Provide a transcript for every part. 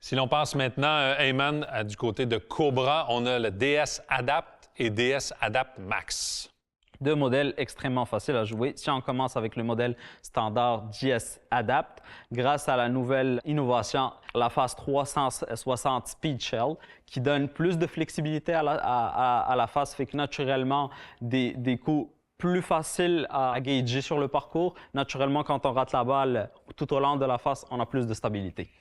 Si l'on passe maintenant, Ayman, du côté de Cobra, on a le DS Adapt et DS Adapt Max. Deux modèles extrêmement faciles à jouer. Si on commence avec le modèle standard DS Adapt, grâce à la nouvelle innovation, la phase 360 Speed Shell, qui donne plus de flexibilité à la phase, fait que naturellement, des coups plus faciles à gager sur le parcours. Naturellement, quand on rate la balle tout au long de la phase, on a plus de stabilité.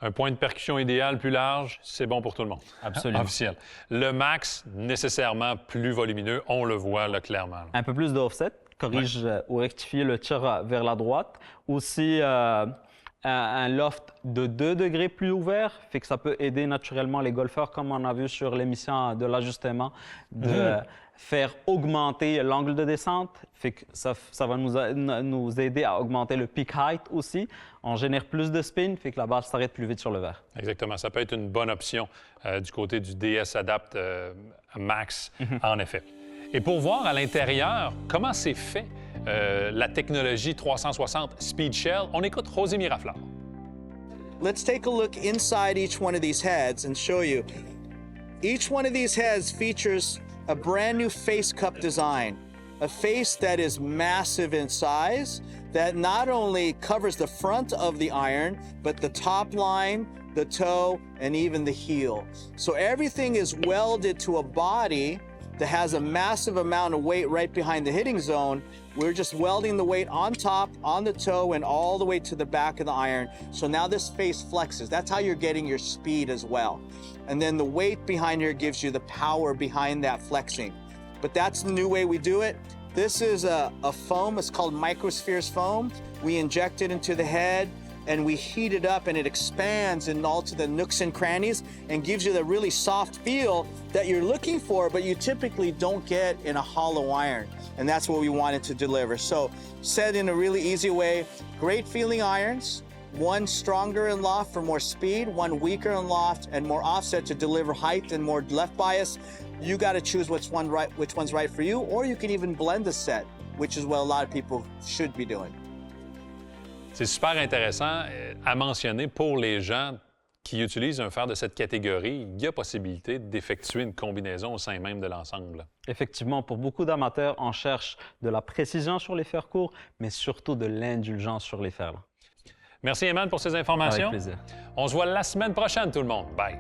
Un point de percussion idéal plus large, c'est bon pour tout le monde. Absolument. Officiel. Le Max, nécessairement plus volumineux, on le voit là, clairement. Un peu plus d'offset, corrige ou rectifie le tir vers la droite. Aussi, un loft de 2 degrés plus ouvert, fait que ça peut aider naturellement les golfeurs, comme on a vu sur l'émission de l'ajustement, de faire augmenter l'angle de descente, fait que ça va nous aider à augmenter le peak height aussi. On génère plus de spin, fait que la balle s'arrête plus vite sur le verre. Exactement. Ça peut être une bonne option du côté du DS Adapt Max, en effet. Et pour voir à l'intérieur comment c'est fait la technologie 360 Speed Shell, on écoute José Miraflor. Let's take a look inside each one of these heads and show you. Each one of these heads features a brand new face cup design, a face that is massive in size, that not only covers the front of the iron, but the top line, the toe, and even the heel. So everything is welded to a body that has a massive amount of weight right behind the hitting zone. We're just welding the weight on top, on the toe, and all the way to the back of the iron. So now this face flexes. That's how you're getting your speed as well. And then the weight behind here gives you the power behind that flexing. But that's the new way we do it. This is a foam. It's called Microspheres foam. We inject it into the head, and we heat it up, and it expands in all to the nooks and crannies and gives you the really soft feel that you're looking for, but you typically don't get in a hollow iron. And that's what we wanted to deliver. So said in a really easy way, great feeling irons, one stronger in loft for more speed, one weaker in loft and more offset to deliver height and more left bias. You got to choose which one's right for you, or you can even blend the set, which is what a lot of people should be doing. C'est super intéressant à mentionner pour les gens qui utilisent un fer de cette catégorie. Il y a possibilité d'effectuer une combinaison au sein même de l'ensemble. Effectivement, pour beaucoup d'amateurs, on cherche de la précision sur les fers courts, mais surtout de l'indulgence sur les fers. Merci, Ayman, pour ces informations. Avec plaisir. On se voit la semaine prochaine, tout le monde. Bye.